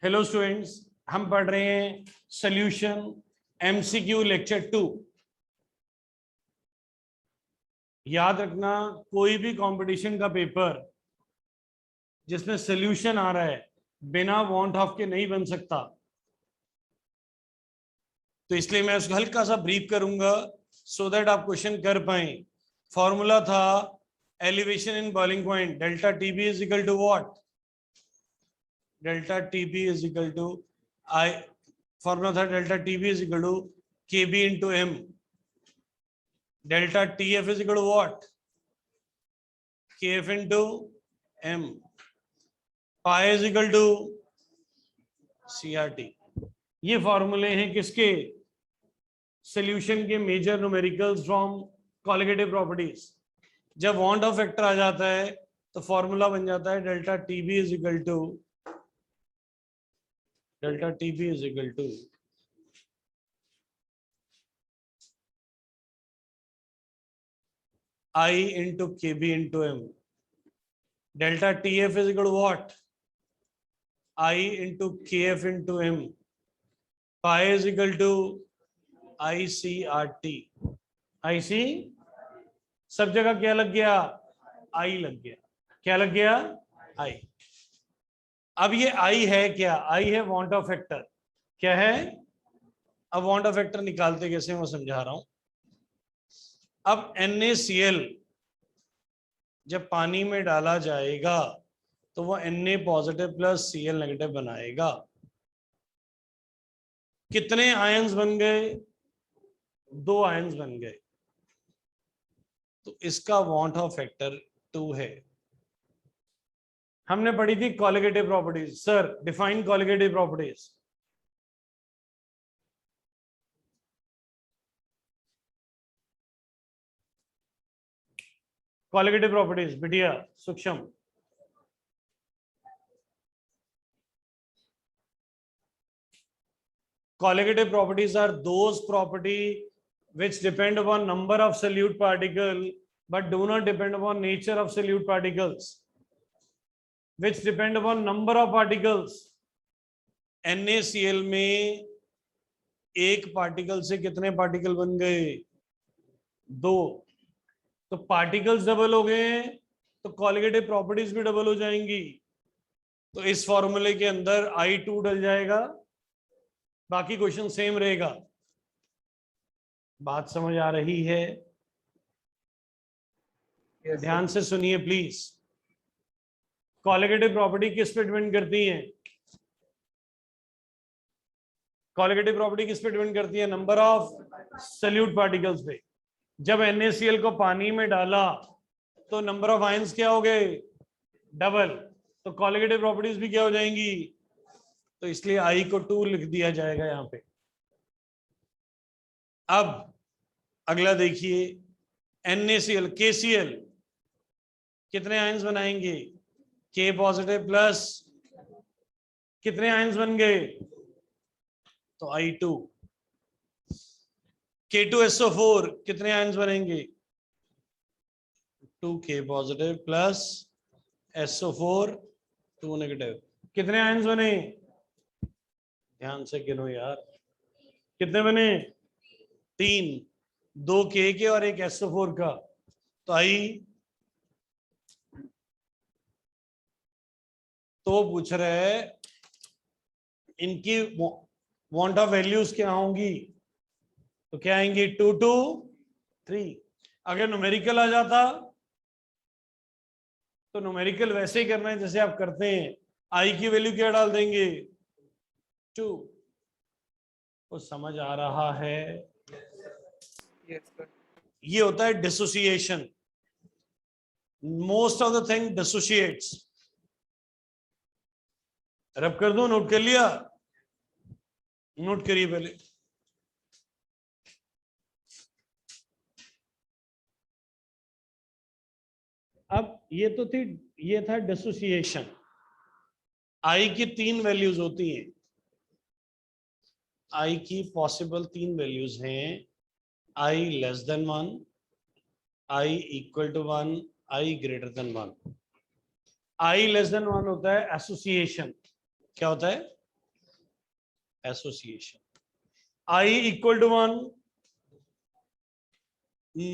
Hello students, हम पढ़ रहे हैं सॉल्यूशन एमसीक्यू लेक्चर 2। याद रखना, कोई भी कंपटीशन का पेपर जिसमें सॉल्यूशन आ रहा है बिना वांट ऑफ के नहीं बन सकता। तो इसलिए मैं उसको हल्का सा ब्रीफ करूंगा सो दैट आप क्वेश्चन कर पाए। फॉर्मूला था elevation in boiling point, delta TB is equal to what? Delta TB is equal to i, formula था delta TB is equal to KB into M. Delta TF is equal to what? KF into M. Pi is equal to CRT. ये फॉर्मूले हैं किसके? Solution के major numericals from colligative properties. जब van't Hoff factor आ जाता है तो फॉर्मूला बन जाता है delta TB is equal to I into KB into M. Delta TF is equal to what? I into KF into M. Pi is equal to ICRT. IC सब जगह क्या लग गया? I लग गया। क्या लग गया? I। अब ये I है क्या? I है वांट ऑफ फैक्टर। क्या है? अब वांट ऑफ फैक्टर निकालते कैसे मैं समझा रहा हूं। अब NaCl जब पानी में डाला जाएगा तो वो Na positive plus Cl negative बनाएगा। कितने आयंस बन गए? 2 आयंस बन गए। तो इसका वांट ऑफ फैक्टर 2 है। हमने पढ़ी थी colligative properties. Sir define colligative properties. Colligative properties बिटिया सूक्ष्म। Colligative properties are those property which depend upon number of solute particle but do not depend upon nature of solute particles. Which depend upon number of particles. NaCl में एक particle से कितने particle बन गए? 2। तो particles double हो गए तो कॉलिगेटिव प्रॉपर्टीज भी डबल हो जाएंगी। तो इस फॉर्मूले के अंदर I2 डल जाएगा, बाकी क्वेश्चन सेम रहेगा। बात समझ आ रही है? yes, ध्यान से सुनिए प्लीज। कॉलिगेटिव प्रॉपर्टी किस पे डिपेंड करती है? कॉलिगेटिव प्रॉपर्टी किस पे डिपेंड करती है? नंबर ऑफ सॉल्यूट पार्टिकल्स पे। जब NaCl को पानी में डाला तो नंबर ऑफ आयंस क्या हो गए? डबल। तो कॉलिगेटिव प्रॉपर्टीज भी क्या हो जाएंगी? तो इसलिए I को 2 लिख दिया जाएगा यहां पे। अब अगला देखिए, NaCl KCl कितने आयंस बनाएंगे? K पॉजिटिव प्लस कितने आयंस बन गए? तो I2। K2SO4 कितने आयंस बनेंगे? 2K positive plus SO4 2 negative. कितने आयंस बने? ध्यान से गिनो यार, कितने बने? 3। 2 K के और 1 SO4 का। तो आई तो पूछ रहे हैं इनकी वांट ऑफ वैल्यूज क्या होंगी? तो क्या आएंगी? 2 2 3। अगर न्यूमेरिकल आ जाता तो न्यूमेरिकल वैसे ही करना है जैसे आप करते हैं। आई की वैल्यू क्या डाल देंगे? 2। तो समझ आ रहा है? ये होता है dissociation. Most of the thing dissociates. रब कर दो, नोट कर लिया? नोट करिए पहले। अब ये तो थी, ये था डिसोसिएशन। आई की 3 वैल्यूज होती हैं। आई की पॉसिबल 3 वैल्यूज हैं। I less than 1, i equal to 1, i greater than 1। I less than 1 होता है एसोसिएशन। क्या होता है? Association. I equal to 1,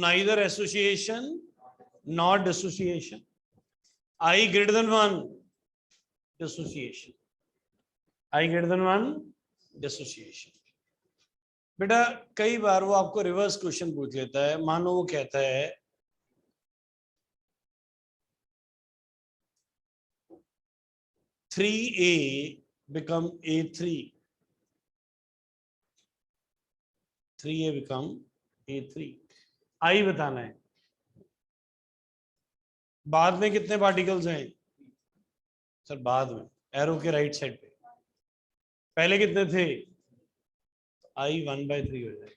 neither association nor dissociation. I greater than 1, dissociation. I greater than 1, dissociation. बेटा कई बार वो आपको रिवर्स क्वेश्चन पूछ लेता है. मानो वो कहता है 3A become A3. 3A become A3. I बताना है. बाद में कितने पार्टिकल्स हैं सर? बाद में एरो के राइट साइड पे. पहले कितने थे? I 1/3 हो जाएगा.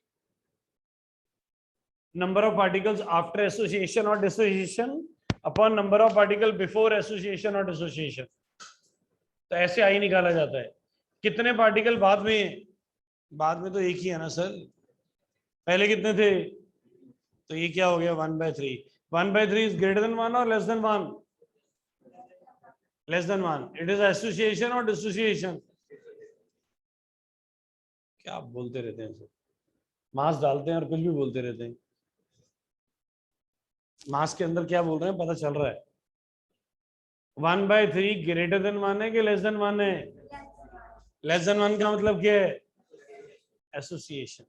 Number of particles after association और dissociation upon number of particle before association और डिसोसिएशन. तो ऐसे आई निकाला जाता है. कितने पार्टिकल बाद में है? बाद में तो एक ही है ना सर. पहले कितने थे? तो ये क्या हो गया? 1/3. 1/3 इज ग्रेटर देन 1 और less than 1? Less than 1. It is association और डिसोसिएशन. क्या आप बोलते रहते हैं सर? मास डालते हैं और कुछ भी बोलते रहते हैं. मास के अंदर क्या बोल रहे हैं पता चल रहा है. 1/3 ग्रेटर देन 1 है कि लेस देन 1 है? लेस देन 1 का मतलब क्या है? एसोसिएशन.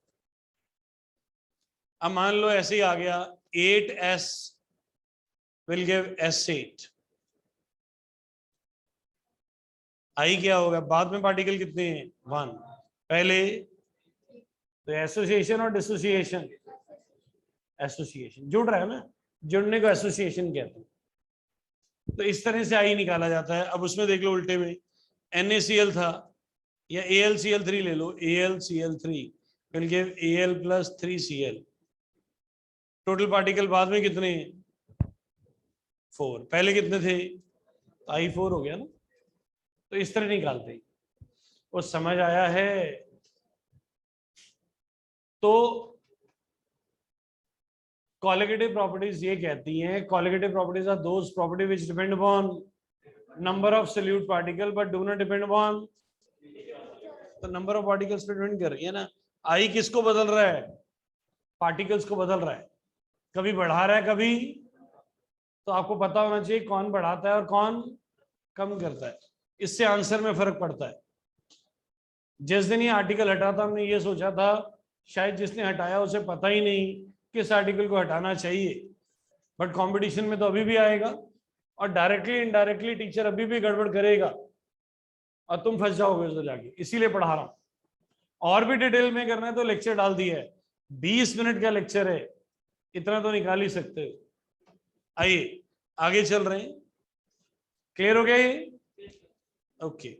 अब मान लो ऐसे ही आ गया 8s will give S8. I क्या होगा? बाद में पार्टिकल कितने हैं? 1. पहले तो एसोसिएशन और डिसोसिएशन. एसोसिएशन जुड़ रहा है ना, जुड़ने को एसोसिएशन कहते हैं. तो इस तरह से आई निकाला जाता है. अब उसमें देख लो उल्टे में NaCl था या AlCl3 ले लो. AlCl3 will give Al plus 3Cl. Total particle बाद में कितने? 4. पहले कितने थे? I4 हो गया ना. तो इस तरह निकालते हैं. वो समझ आया है? तो कॉलिगेटिव प्रॉपर्टीज ये कहती हैं, colligative properties are those property which depend upon number of solute particle but do not depend upon. तो नंबर ऑफ पार्टिकल्स पे डिपेंड कर रही है ना. आई किसको बदल रहा है? पार्टिकल्स को बदल रहा है. कभी बढ़ा रहा है कभी. तो आपको पता होना चाहिए कौन बढ़ाता है और कौन कम करता है. इससे आंसर में फर्क पड़ता है. जिस दिन ये आर्टिकल हटा था हमने ये सोचा था शायद जिसने हटाया उसे पता ही नहीं किस आर्टिकल को हटाना चाहिए. बट कंपटीशन में तो अभी भी आएगा और डायरेक्टली इनडायरेक्टली टीचर अभी भी गड़बड़ करेगा और तुम फंस जाओगे उसको जाके. इसीलिए पढ़ा रहा हूं. और भी डिटेल में करना है तो लेक्चर डाल दिया है. 20 मिनट का लेक्चर है. इतना तो निकाल ही सकते हो. आइए आगे चल रहे हैं. क्लियर हो गया ये? ओके.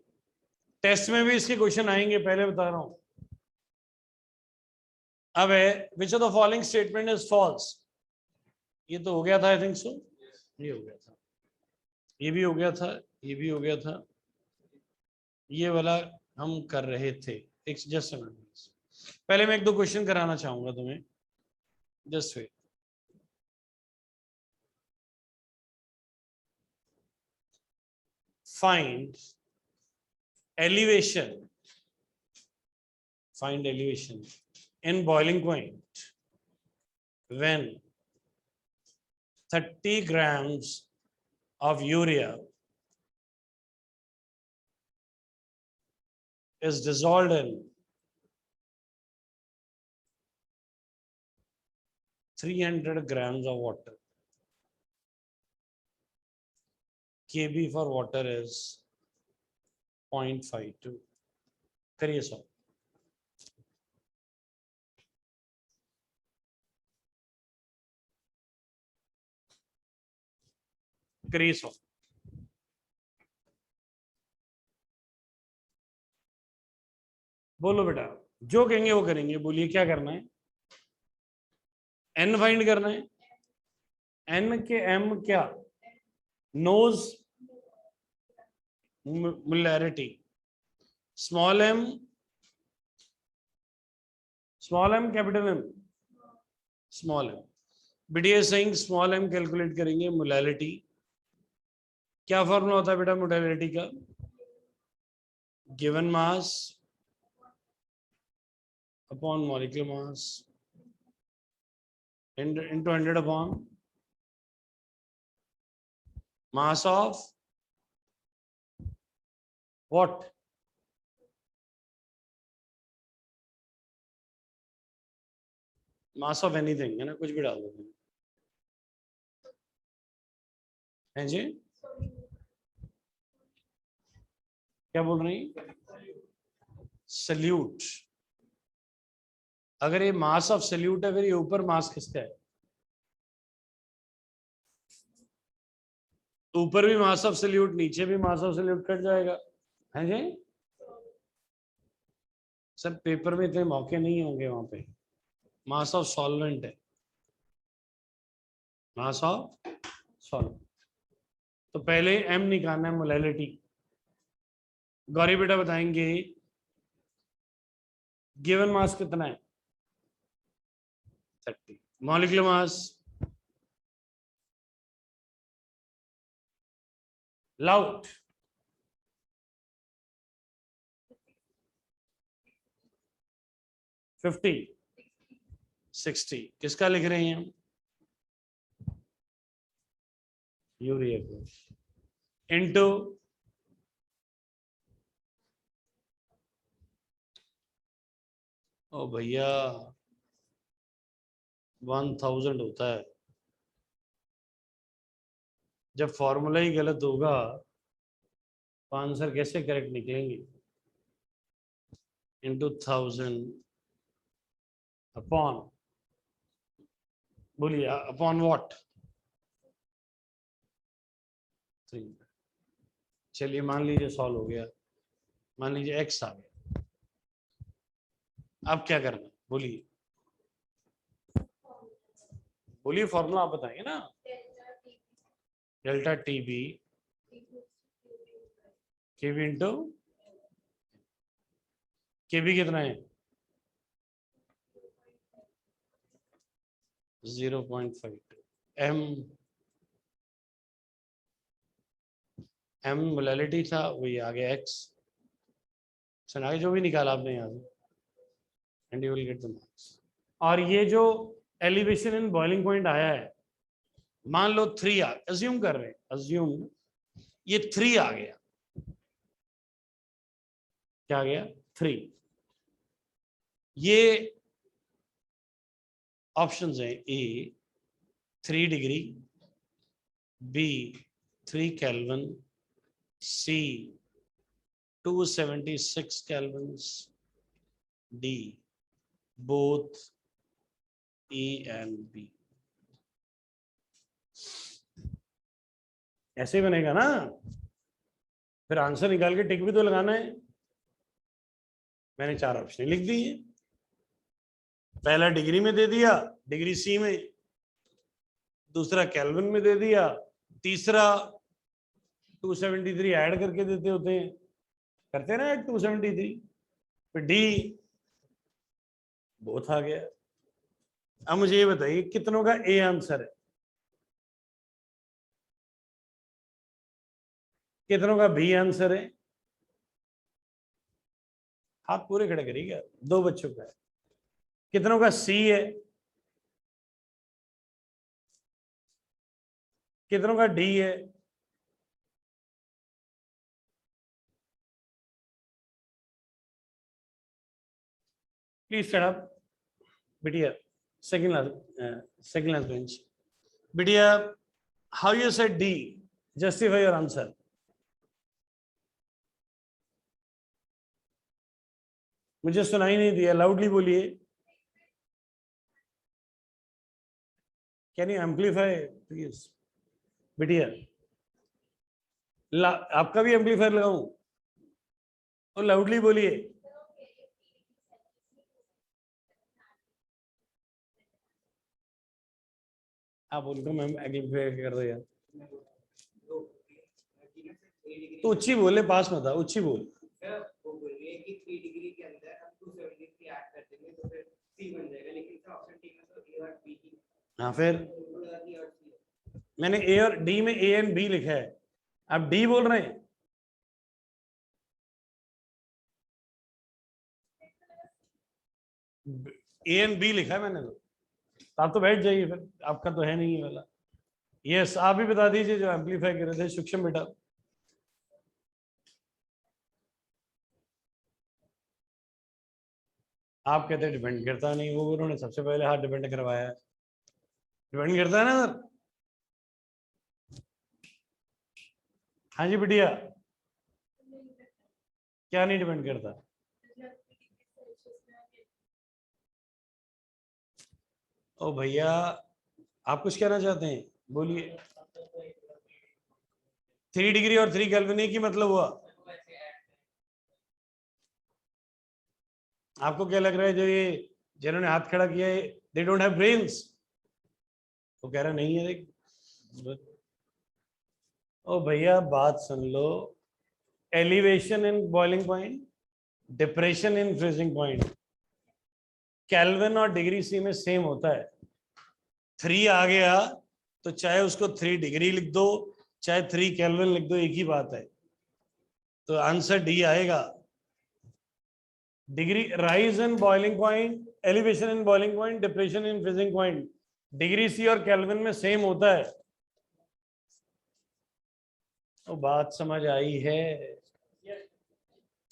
टेस्ट में भी इसके क्वेश्चन आएंगे, पहले बता रहा हूं. अब है which of the following statement is false. ये तो हो गया था आई थिंक सो. ये हो गया था, ये भी हो गया था, ये भी हो गया था. ये वाला हम कर रहे थे. Just a minute. पहले मैं एक दो क्वेश्चन कराना चाहूंगा तुम्हें. Just wait. find elevation in boiling point when 30 grams of urea is dissolved in 300 grams of water. Kb for water is 0.52. करिए सॉल्व. करिए सॉल्व. बोलो बेटा, जो कहेंगे वो करेंगे. बोलिए क्या करना है? n फाइंड करना है. n के m क्या? Knows molarity. Small m capital M. Small m. BDA saying small m calculate करेंगे. मोलैरिटी क्या फॉर्मूला होता है बेटा मोलैरिटी का? Given mass upon molecular mass into 100 upon mass of what? Mass of anything है ना, कुछ भी डाल दो हैं जी। क्या बोल रही? सल्यूट। अगर ये मास ऑफ सल्यूट है, फिर ये ऊपर मास किसका है? ऊपर भी मास ऑफ सल्यूट, नीचे भी मास ऑफ सल्यूट कट जाएगा, है जी। सर पेपर में इतने मौके नहीं होंगे वहां पे। मास ऑफ सॉल्वेंट है, मास ऑफ सॉल्वेंट। तो पहले एम निकालना है, मोलैलिटी। गौरी बेटा बताएंगे गिवन मास कितना है? 30। Molecular mass lout 50 60। किसका लिख रहे हैं हम? यूरिया को इनटू ओ भैया 1000 होता है। जब फॉर्मूला ही गलत होगा तो आंसर कैसे करेक्ट निकलेंगे? इनटू 1000 अपॉन, बोलिए अपॉन व्हाट? 3। चलिए मान लीजिए सॉल्व हो गया, मान लीजिए x आ गया। अब क्या करना है बोलिए? बोलिए फॉर्मूला आप बताएंगे ना। डेल्टा टी बी के बी इंटू के बी कितना है? 0.52। एम मोलैलिटी था, वही आ गया x। सुनाइए जो भी निकाला आपने यहाँ से, and you will get the marks. और ये जो एलिवेशन इन बॉइलिंग पॉइंट आया है, मान लो 3 अज्यूम कर रहे हैं, अज्यूम ये 3 आ गया। क्या आ गया? 3। ये ऑप्शंस हैं, A 3 degree, B 3 kelvin, C 276 kelvins, D both A and B. ऐसे बनेगा ना, फिर आंसर निकाल के टिक भी तो लगाना है। मैंने 4 ऑप्शन लिख दिए। पहला डिग्री में दे दिया, डिग्री सी में, दूसरा केल्विन में दे दिया, तीसरा 273 ऐड करके देते होते हैं, करते हैं ना ऐड 273, फिर डी बोथ आ गया। अब मुझे ये बताइए कितनों का ए आंसर है, कितनों का बी आंसर है? हाथ पूरे खड़े करिएगा, 2 बच्चों का है। कितनों का सी है? कितनों का डी है? प्लीज स्टैंड अप बिटिया, second last bench। बिटिया, how you said D? Justify your answer। मुझे सुनाई नहीं दिया, लाउडली बोलिए। Can you amplify please? बिटिया आपका भी एम्पलीफायर लगाऊं? और लाउडली बोलिए। आप बोल दो मैम, एम्पलीफाई कर दो यार। तो उच्ची बोले, पास मत आ, उच्ची बोल। हाँ फिर मैंने ए और डी में ए एंड बी लिखा है, आप डी बोल रहे हैं। ए एंड बी लिखा है मैंने तो आप तो बैठ जाइए फिर, आपका तो है नहीं ये वाला। यस, आप भी बता दीजिए जो एम्पलीफाई कर रहे थे सूक्ष्म बेटा। आप कहते डिपेंड करता नहीं, वो उन्होंने सबसे पहले हाथ डिपेंड करवाया है। डिपेंड करता है ना सर। हाँ जी बिटिया, क्या नहीं डिपेंड करता? ओ भैया, आप कुछ कहना चाहते हैं, बोलिए। 3 डिग्री और 3 केल्विन की मतलब हुआ? आपको क्या लग रहा है जो ये जिन्होंने हाथ खड़ा किया है दे डोंट हैव ब्रेन्स? वो कह रहा नहीं है देख। ओ भैया बात सुन लो। Elevation in boiling point, depression in freezing point, kelvin और डिग्री सी में सेम होता है। 3 आ गया तो चाहे उसको 3 डिग्री लिख दो चाहे 3 केल्विन लिख दो, एक ही बात है। तो आंसर डी आएगा। Degree rise in boiling point, elevation in boiling point, depression in freezing point, degree C और केल्विन में सेम होता है। तो बात समझ आई है?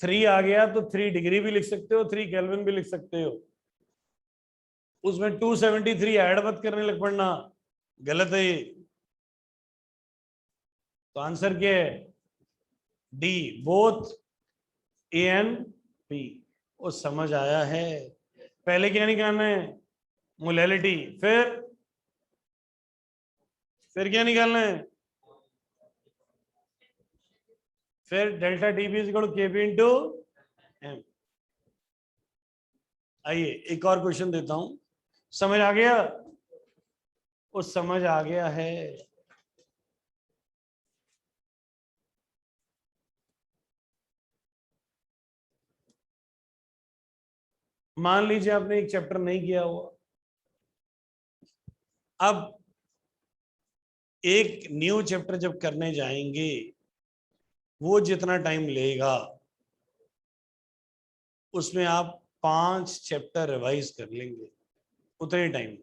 3 आ गया तो 3 डिग्री भी लिख सकते हो, 3 केल्विन भी लिख सकते हो। उसमें 273 ऐड मत करने लग पड़ना, गलत है ये। तो आंसर क्या है? D, both A and B. वो समझ आया है। पहले क्या निकालना है? मोलैलिटी। फिर क्या निकालना है? फिर डेल्टा टी बी इक्वल के पी इंटू एम। आइए एक और क्वेश्चन देता हूं, समझ आ गया? वो समझ आ गया है। मान लीजिए आपने एक चैप्टर नहीं किया हुआ, अब एक न्यू चैप्टर जब करने जाएंगे वो जितना टाइम लेगा उसमें आप 5 चैप्टर रिवाइज कर लेंगे, उतने टाइम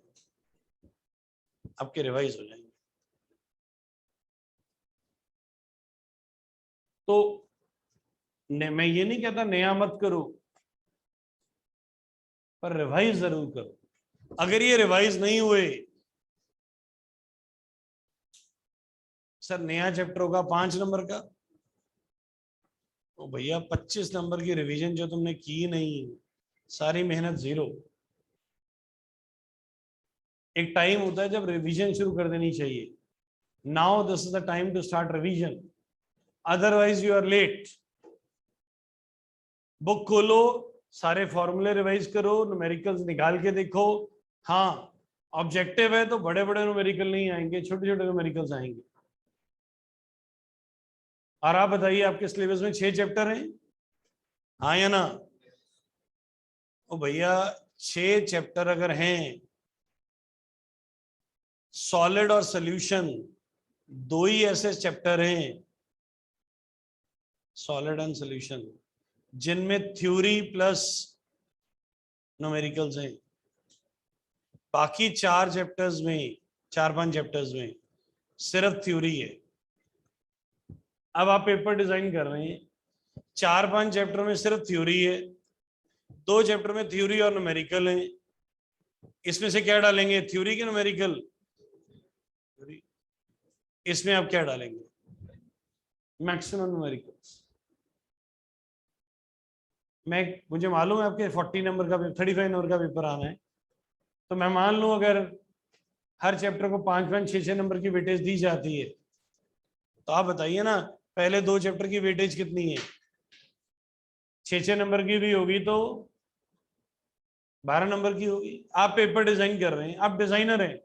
आपके रिवाइज हो जाएंगे। तो मैं ये नहीं कहता नया मत करो, पर रिवाइज जरूर करो। अगर ये रिवाइज नहीं हुए, सर नया चैप्टर होगा 5 नंबर का, तो भैया 25 नंबर की रिवीजन जो तुमने की नहीं, सारी मेहनत जीरो। एक टाइम होता है जब रिवीजन शुरू कर देनी चाहिए। Now this is the time to start revision, otherwise you are late. Book खोलो, सारे फॉर्मूले रिवाइज करो, न्यूमेरिकल्स निकाल के देखो। हाँ, ऑब्जेक्टिव है तो बड़े बड़े न्यूमेरिकल नहीं आएंगे, छोटे छोटे न्यूमेरिकल्स आएंगे। और आप बताइए आपके सिलेबस में 6 चैप्टर हैं, हाँ या ना? ओ भैया 6 चैप्टर अगर हैं, सॉलिड और सॉल्यूशन 2 ही ऐसे चैप्टर हैं, सॉलिड एंड सॉल्यूशन, जिनमें थ्योरी प्लस न्यूमेरिकल्स हैं। बाकी 4 चैप्टर्स में, 4-5 चैप्टर्स में सिर्फ थ्योरी है। अब आप पेपर डिजाइन कर रहे हैं, 4-5 चैप्टर में सिर्फ थ्योरी है, 2 चैप्टर में थ्योरी और न्यूमेरिकल है। इसमें से क्या डालेंगे, थ्योरी के न्यूमेरिकल? इसमें आप क्या डालेंगे? Maximum numericals. मुझे मालूम है आपके 40 नंबर का 35 नंबर का पेपर आना है, तो मैं मान लूं अगर हर चैप्टर को 5-5 6-6 नंबर की वेटेज दी जाती है, तो आप बताइए ना पहले 2 चैप्टर की वेटेज कितनी है? 6-6 नंबर की भी होगी तो 12 नंबर की होगी। आप पेपर डिजाइन कर रहे हैं, आप डिजाइनर हैं,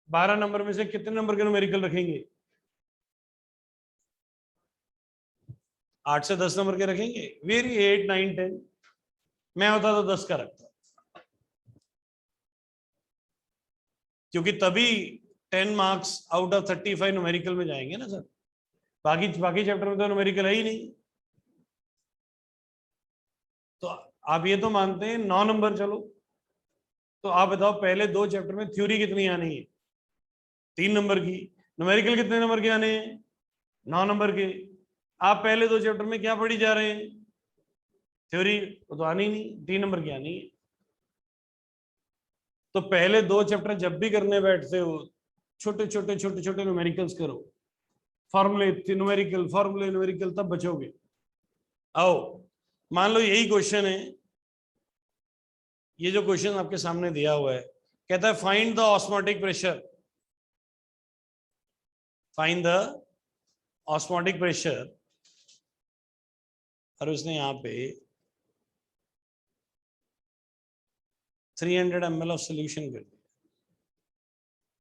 12 नंबर में से कितने नंबर के न्यूमेरिकल रखेंगे? 8 से 10 नंबर के रखेंगे। वेरी 8 9 10। मैं होता तो 10 का रखता, क्योंकि तभी 10 मार्क्स आउट ऑफ 35 न्यूमेरिकल में जाएंगे ना सर। बाकी चैप्टर में तो न्यूमेरिकल है ही नहीं। तो आप ये तो मानते हैं 9 नंबर। चलो तो आप बताओ पहले 2 चैप्टर में थ्योरी कितनी आनी है? 3 नंबर की। न्यूमेरिकल कितने नंबर के आने हैं? 9 नंबर के। आप पहले 2 चैप्टर में क्या पढ़ी जा रहे हैं? थ्योरी। वो तो आनी नहीं, 3 नंबर की आनी है। तो पहले 2 चैप्टर जब भी करने बैठते हो, छोटे छोटे छोटे छोटे न्यूमेरिकल्स करो, फॉर्मूले न्यूमेरिकल, फॉर्मूले न्यूमेरिकल, तब बचोगे। आओ मान लो यही क्वेश्चन है, ये जो क्वेश्चन आपके सामने दिया हुआ है, कहता है find the osmotic pressure, find the osmotic pressure, और उसने यहां पे 300 ml ऑफ सोल्यूशन कर दिया,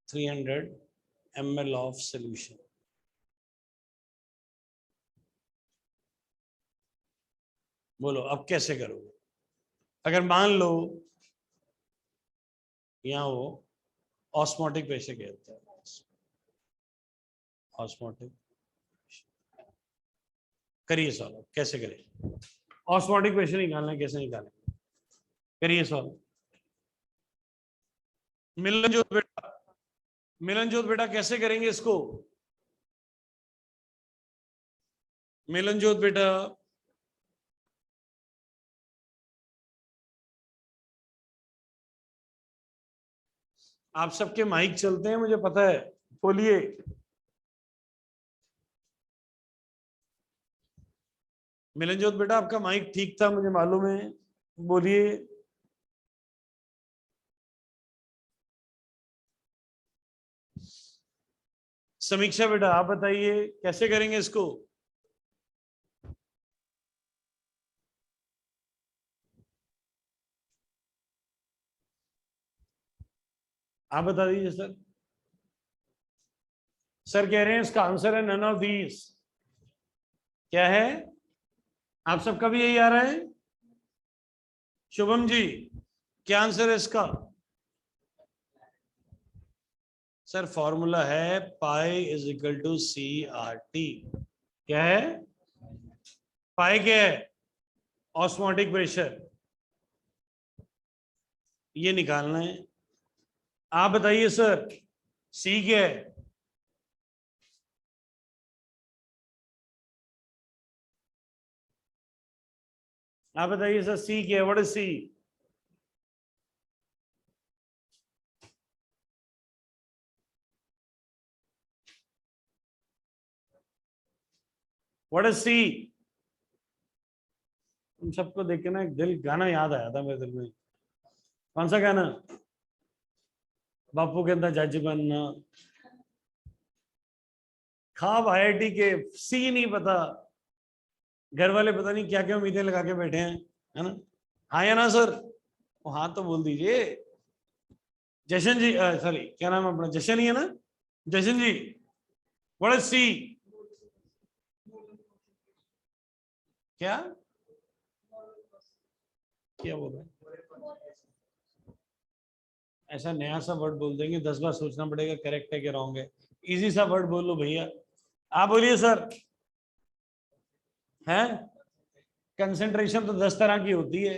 300 ml ऑफ सोल्यूशन। बोलो अब कैसे करोगे? अगर मान लो यहां वो ऑस्मोटिक प्रेशर कहता है, ऑस्मोटिक, करिए सॉल्व, कैसे करें? ऑस्मोटिक प्रेशर निकालना है, कैसे निकालें? करिए सॉल्व। मिलनजोत बेटा, मिलनजोत बेटा कैसे करेंगे इसको? मिलनजोत बेटा, आप सबके माइक चलते हैं मुझे पता है, बोलिए। मिलनजोत बेटा आपका माइक ठीक था, मुझे मालूम है, बोलिए। समीक्षा बेटा आप बताइए कैसे करेंगे इसको? आप बता दीजिए सर। सर कह रहे हैं इसका आंसर है नन ऑफ दीज। क्या है? आप सबका भी यही आ रहा है? शुभम जी क्या आंसर है इसका? सर फॉर्मूला है pi is equal to C R T. क्या है? पाई क्या है? ऑस्मोटिक प्रेशर, ये निकालना है। आप बताइए सर सी क्या है? आप बताइए सर सी क्या है? What is C? What is C? तुम सबको देख के ना एक दिल गाना याद आया था मेरे दिल में। कौन सा गाना? बापू कहता जज बनना, खाब आईआईटी के, सी नहीं पता। घर वाले पता नहीं क्या क्या उम्मीदें लगा के बैठे हैं, है ना? हाँ या ना सर? हाँ तो बोल दीजिए। जशन जी, सॉरी क्या नाम है अपना? जशन ही है ना? जशन जी व्हाट इज सी? क्या क्या बोल रहे हैं? ऐसा नया सा वर्ड बोल देंगे, 10 बार सोचना पड़ेगा करेक्ट है कि रॉन्ग है। इजी सा वर्ड बोल लो भैया। आप बोलिए सर। है कंसेंट्रेशन तो 10 तरह की होती है,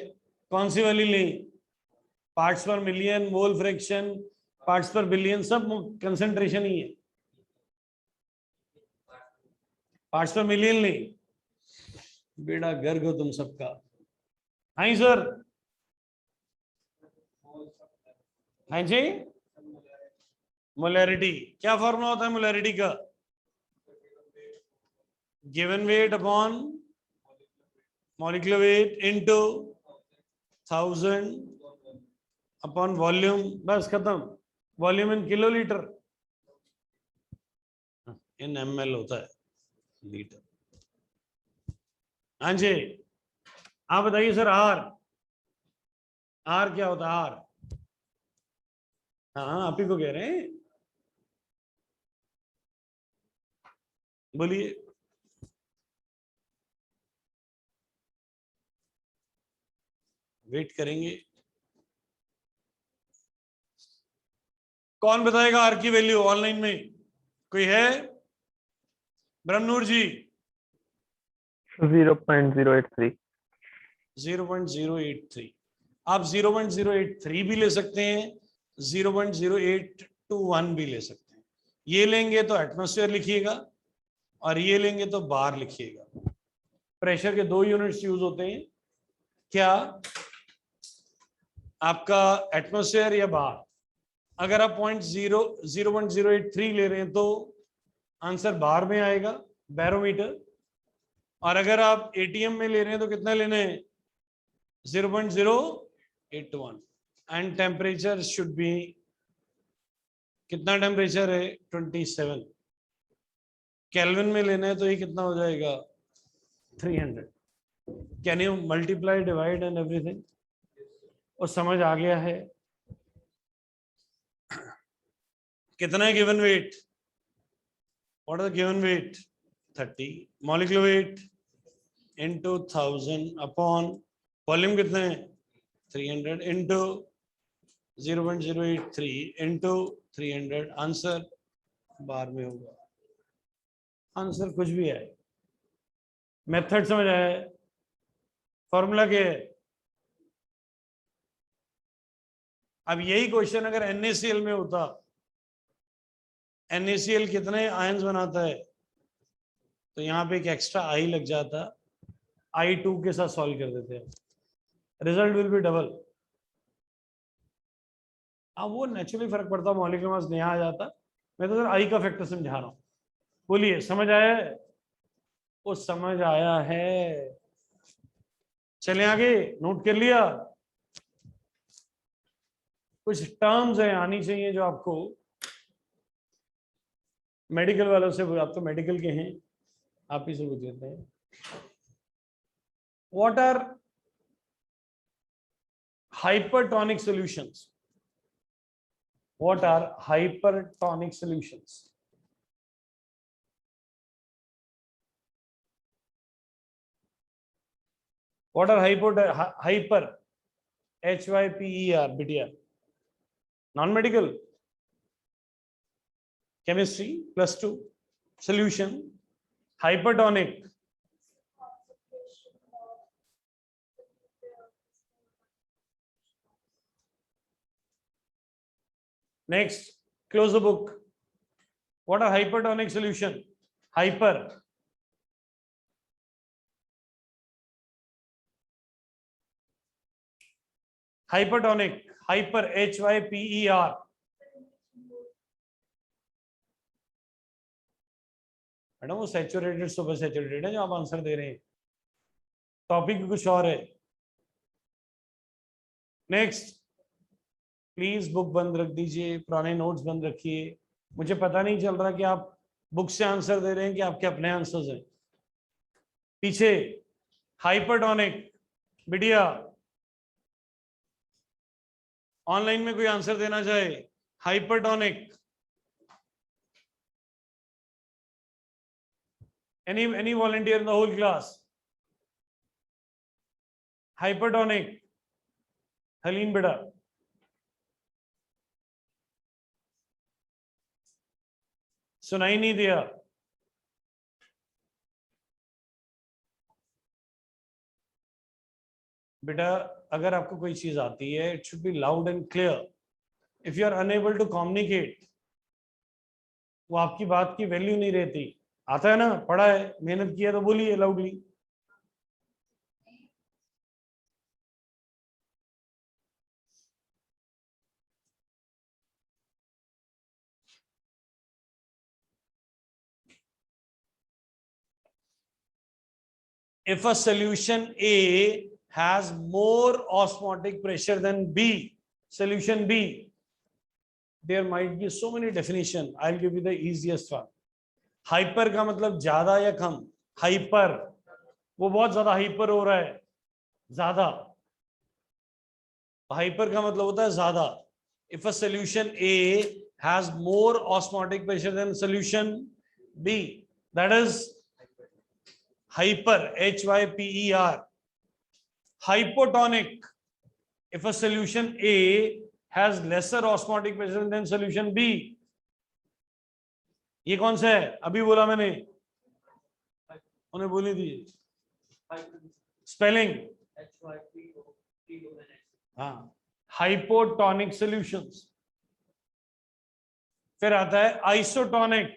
कौन सी वाली लें? पार्ट्स पर मिलियन, मोल फ्रैक्शन, पार्ट्स पर बिलियन, सब कंसेंट्रेशन ही है। पार्ट्स पर मिलियन लें? बेड़ा गर्ग हो तुम सबका। हाँ सर। हाँ जी। मोलैरिटी, क्या फॉर्मूला होता है मोलैरिटी का? Given weight upon molecular weight into 1000 upon volume, बस खत्म। वॉल्यूम इन किलोलीटर, इन ml होता है लीटर। हाँ जी। आप बताइए सर आर, आर क्या होता है आर? हाँ आप ही को कह रहे हैं, बोलिए। वेट करेंगे। कौन बताएगा आर की वैल्यू ऑनलाइन में? कोई है? ब्रह्मनूर जी। 0.083। 0.083। आप 0.083 भी ले सकते हैं, 0.0821 भी ले सकते हैं। ये लेंगे तो एटमॉस्फेयर लिखिएगा और ये लेंगे तो बार लिखिएगा। प्रेशर के 2 यूनिट्स यूज होते हैं, क्या आपका एटमॉस्फेयर या बार। अगर आप 0.083 ले रहे हैं तो आंसर बार में आएगा, बैरोमीटर। और अगर आप एटीएम में ले रहे हैं तो कितना लेना है, 0.081। एंड टेम्परेचर शुड बी, कितना टेम्परेचर है, 27 केल्विन में लेना है तो ये कितना हो जाएगा, 300। Can you multiply, divide and everything. और समझ आ गया है। कितना है given weight, what is the given weight, 30। Molecular weight into 1000 upon volume कितना है, 300 इनटू 0.083 इनटू 300। आंसर बार में होगा। आंसर कुछ भी है। मेथड समझ आया, फॉर्मूला क्या है। अब यही क्वेश्चन अगर NaCl में होता, NaCl कितने आयंस बनाता है, तो यहाँ पे एक एक्स्ट्रा I लग जाता, I2 के साथ सॉल्व कर देते हैं, रिजल्ट विल बी डबल। अब वो नेचुरली फर्क पड़ता, मॉलिक्यूलर मास यहाँ आ जाता। मैं तो सर I का फैक्टर समझा रहा हूँ। बोलिए समझ आया है, वो समझ आया है। चले आगे, नोट कर लिया। कुछ टर्म्स है आनी चाहिए जो आपको मेडिकल वालों से, आप तो मेडिकल के हैं, आप ही से पूछ लेते हैं। What are hypertonic solutions? What are hypertonic solutions? What are hyper HYPER, बिटिया, non-medical, chemistry +2, solution, hypertonic, next, close the book. What are hypertonic solution? Hyper, hypertonic, hyper HYPER, madam वो सैचुरेटेड, सुपर सैचुरेटेड है जो आप answer दे रहे हैं, topic कुछ और है। नेक्स्ट, प्लीज बुक बंद रख दीजिए, पुराने नोट्स बंद रखिए। मुझे पता नहीं चल रहा कि आप बुक से आंसर दे रहे हैं कि आपके अपने आंसर्स हैं। पीछे हाइपरटोनिक, बिटिया ऑनलाइन में कोई आंसर देना चाहे, hypertonic, any volunteer in the whole class? Hypertonic, हलीन बेटा, सुनाई नहीं दिया। बेटा अगर आपको कोई चीज आती है, it should be loud and clear. If you are unable to communicate, वो आपकी बात की वैल्यू नहीं रहती। आता है ना, पढ़ा है, मेहनत किया, तो बोलिए loudly. If a solution A has more osmotic pressure than B, solution B, there might be so many definition. I'll give you the easiest one. Hyper का मतलब ज्यादा या कम, हाइपर वो बहुत ज्यादा हाइपर हो रहा है, ज्यादा। हाइपर का मतलब होता है ज्यादा। If a solution A has more osmotic pressure then solution B, that is hyper, HYPER. Hypotonic, if a solution A has lesser osmotic pressure than solution B. ये कौन सा है, अभी बोला मैंने, उन्हें बोली थी स्पेलिंग, हाँ, हाइपोटोनिक सॉल्यूशंस। फिर आता है आइसोटोनिक।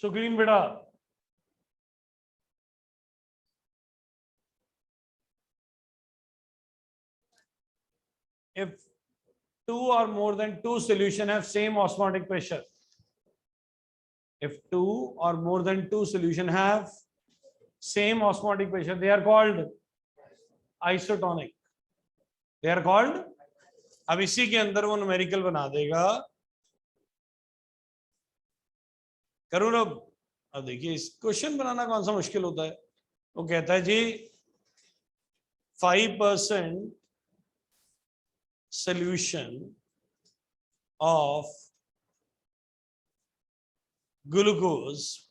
सुग्रीन बेटा, if two or more than two solution have same osmotic pressure, if two or more than two solution have same osmotic pressure, they are called isotonic, they are called। अब इसी के अंदर वो numerical बना देगा। करूँ अब देखिए, इस क्वेश्चन बनाना कौन सा मुश्किल होता है। वो कहता है जी 5% solution of glucose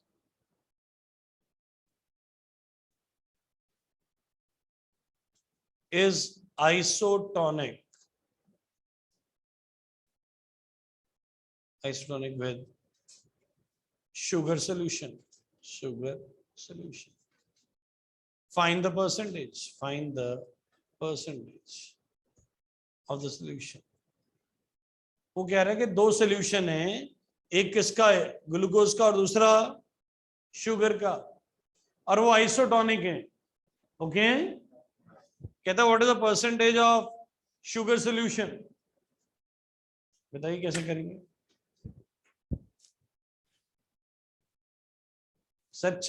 is isotonic with sugar solution, find the percentage of the solution। वो कह रहा है कि दो सोल्यूशन है, एक किसका है, ग्लूकोज का, और दूसरा शुगर का, और वो आइसोटोनिक है। ओके, कहता है what is the percentage of sugar solution. बताइए कैसे करेंगे सर।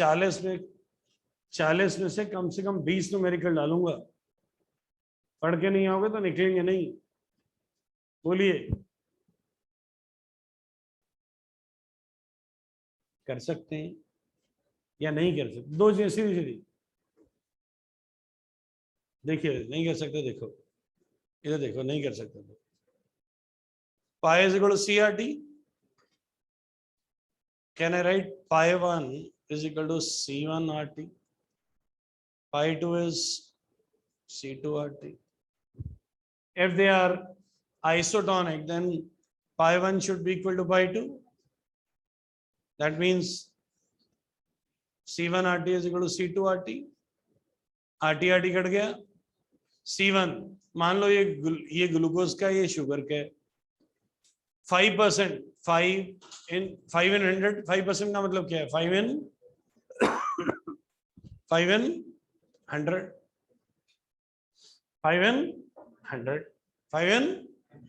40 में से कम 20 न्यूमेरिकल डालूंगा। पढ़ के नहीं आओगे तो निकलेंगे नहीं। बोलिए, कर सकते हैं या नहीं कर सकते? दो चीजें सीधी सीधी। देखिए नहीं कर सकते, देखो इधर देखो, नहीं कर सकते तो pi is equal to CRT। Can I write pi 1 is equal to C1 RT, pi 2 is C2 RT। If they are isotonic, then pi 1 should be equal to pi 2. That means C1 RT is equal to C2 RT। RT RT cut गया। C1 मान लो ये glucose का, ये sugar का है। 5%, 5 in 100, 5% का मतलब क्या है? 5 in 100, 5 in 100, 5 in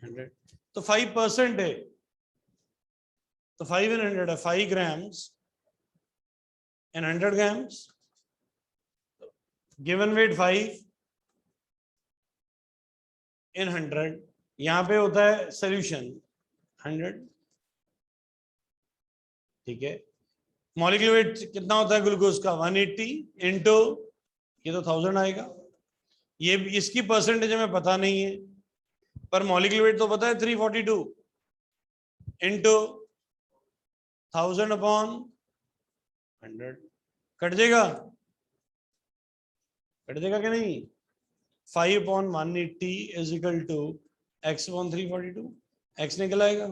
100। तो 5% है, तो 5 in 100 है, 5 grams in 100 grams। Given weight 5 in 100। यहां पे होता है सोल्यूशन 100। ठीक है, मॉलिक्यूलर वेट कितना होता है ग्लूकोज का? 180 इंटू, ये तो 1000 आएगा। ये इसकी परसेंटेज हमें पता नहीं है, पर मॉलिक्यूलर वेट तो पता है 342 इंटू 1000 अपॉन 100। कट जाएगा कि नहीं? 5 upon 180 is equal to x upon 342। x निकल आएगा,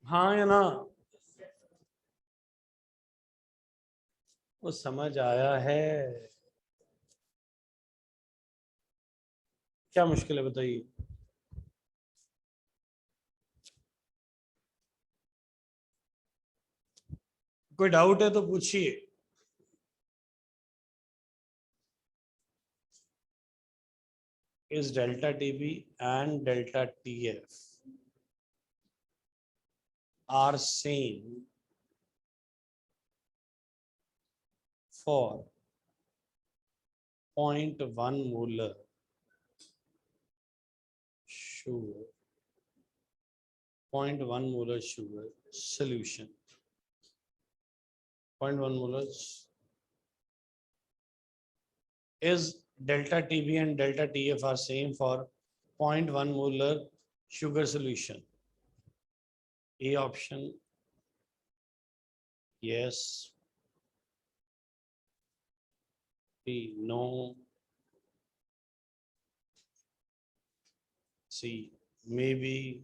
हाँ या ना? वो समझ आया है? क्या मुश्किल है बताइए? कोई डाउट है तो पूछिए। Is delta TB and delta TF are same for 0.1 molar sugar, 0.1 molar sugar solution, 0.1 molar is delta TB and delta TF are same for 0.1 molar sugar solution? A option yes, B no, C maybe,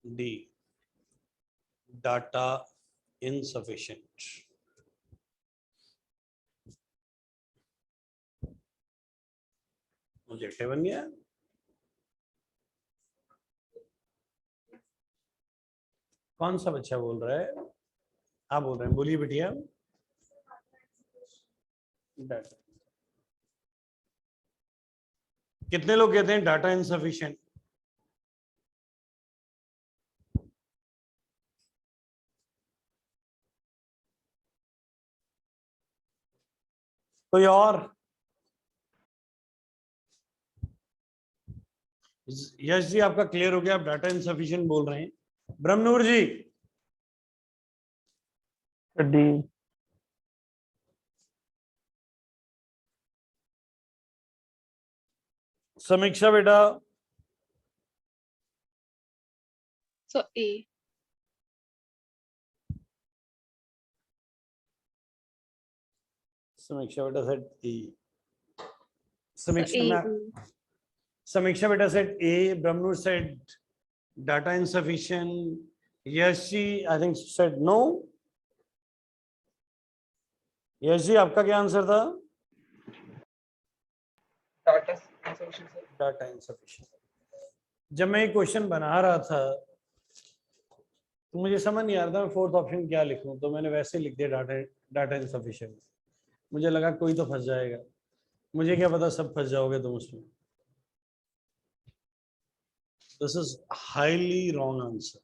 D data insufficient। Objective बन गया। कौन सा बच्चा बोल रहा है? आप बोल रहे हैं, बोलिए बिटिया। कितने लोग कहते हैं डाटा इनसफिशिएंट? कोई और? यश जी आपका क्लियर हो गया, आप डाटा इनसफिशिएंट बोल रहे हैं। ब्रह्मनूर जी डी। समीक्षा बेटा So A. समीक्षा बेटा set A. So Samiksha A. Samiksha बेटा set A, Brahmnoor set data insufficient, Yash ji I think set no. Yash ji आपका क्या आंसर था? Data insufficient sir. Data insufficient. जब मैं ये क्वेश्चन बना रहा था तो मुझे समझ नहीं आ रहा था मैं फोर्थ ऑप्शन क्या लिखूं, तो मैंने वैसे लिख दिया डाटा इनसफिशिएंट। मुझे लगा कोई तो फंस जाएगा, मुझे क्या पता सब फंस जाओगे तुम उसमें। This is highly wrong answer.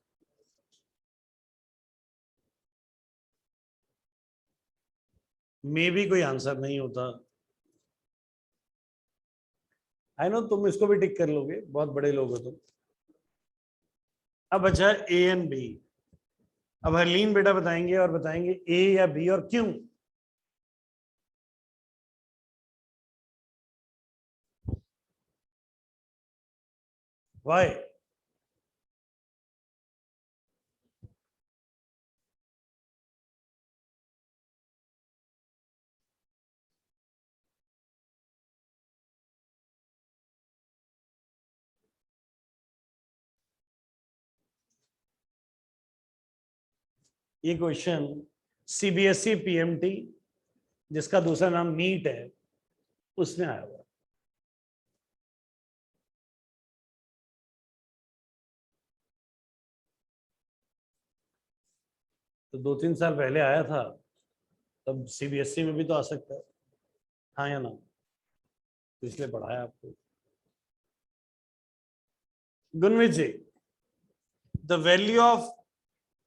मे भी कोई आंसर नहीं होता। आई नो तुम इसको भी टिक कर लोगे, बहुत बड़े लोग हो तुम। अब बचा ए एंड बी। अब हरलीन बेटा बताएंगे और बताएंगे ए या बी और क्यों। वाई? ये क्वेश्चन सीबीएसई पीएमटी, जिसका दूसरा नाम नीट है, उसमें आया हुआ। तो 2-3 साल पहले आया था, तब सीबीएसई में भी तो आ सकता है, हाँ या ना? तो इसलिए पढ़ाया आपको। Gunvit ji, the value of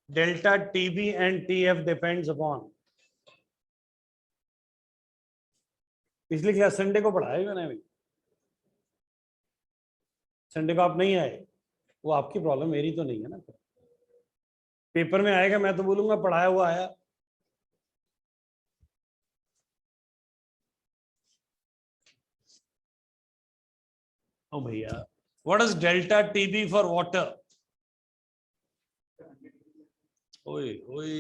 delta TB and TF depends upon. पिछली क्लास संडे को पढ़ाया मैंने अभी। संडे को आप नहीं आए, वो आपकी प्रॉब्लम, मेरी तो नहीं है ना। पेपर में आएगा, मैं तो बोलूंगा पढ़ाया हुआ आया। ओ भैया, what is delta TB for water? ओए ओए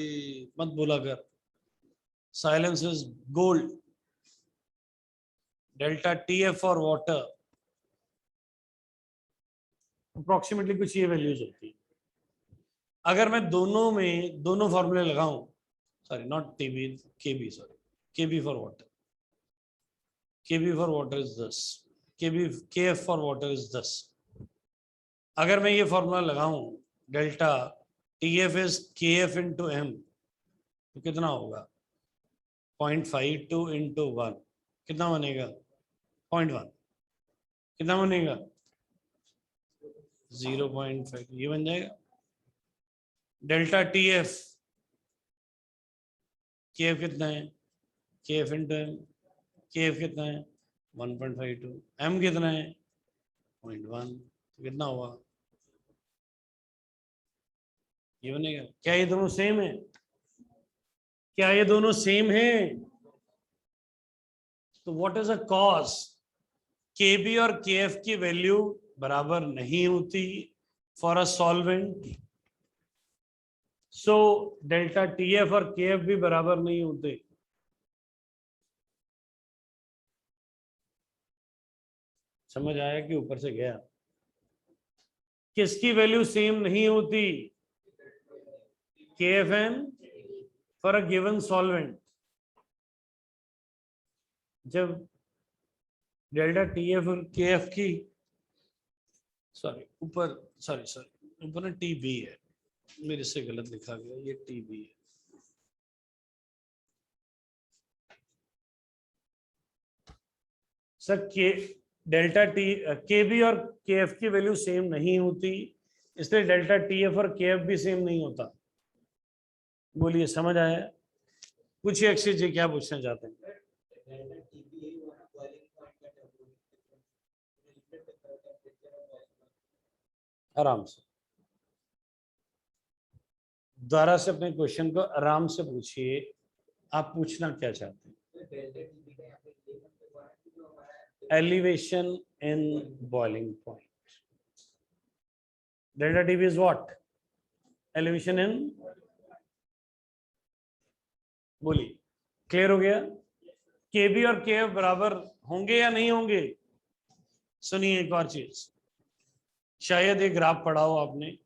मत बोला कर, silence is gold. Delta TF for water approximately कुछ ये वैल्यूज होती है। अगर मैं दोनों फॉर्मूले लगाऊं, sorry not TB, KB, sorry KB for water, KB for water is 10, KB KF for water is 10। अगर मैं ये फॉर्मूला लगाऊं delta TF is KF into M, तो कितना होगा? 0.52 इंटू 1 कितना बनेगा? 0.1। कितना बनेगा? 0.5। ये बन जाएगा डेल्टा टीएफ। केएफ कितना है? KF into M. केएफ कितना है? 1.52। एम कितना है? 0.1। तो कितना हुआ? ये बनेगा। क्या ये दोनों सेम है? क्या ये दोनों सेम है? तो व्हाट इज अ कॉज? केबी और केएफ की वैल्यू बराबर नहीं होती for a solvent, so delta TF और केएफ भी बराबर नहीं होते। समझ आया कि ऊपर से गया? किसकी वैल्यू सेम नहीं होती? KFM for a given solvent. जब डेल्टा टी एफ और के एफ की, ऊपर ना टी बी है, मेरे से गलत लिखा गया, ये टी बी है। सर के डेल्टा टी के बी और के एफ की वैल्यू सेम नहीं होती, इसलिए डेल्टा टी एफ और के एफ भी सेम नहीं होता। बोलिए, समझ आया? पूछिए अक्षय जी, क्या पूछना चाहते हैं? आराम से, दोबारा से अपने क्वेश्चन को आराम से पूछिए, आप पूछना क्या चाहते हैं? Elevation in boiling point. Delta TB is what? Elevation in, बोलिए, क्लियर हो गया? KB और KF बराबर होंगे या नहीं होंगे? सुनिए एक और चीज, शायद एक ग्राफ पढ़ा हो आपने,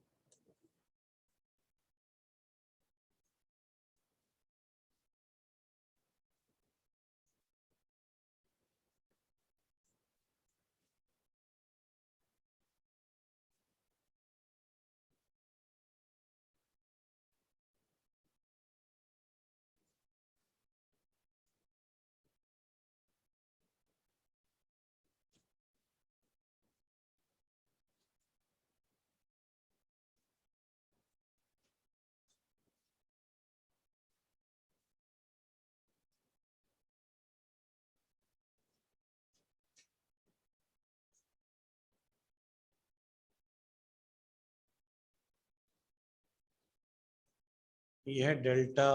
ये है डेल्टा,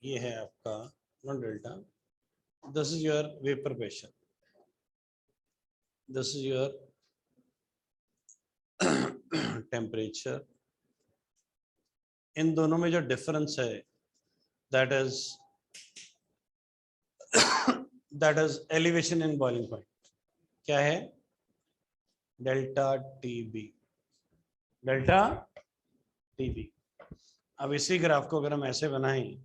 ये है आपका not delta, this is your vapour pressure, this is your temperature, इन दोनों में जो डिफरेंस है that is elevation in boiling point. क्या है? Delta TB, delta TB. अब इसी ग्राफ को अगर हम ऐसे बनाएं,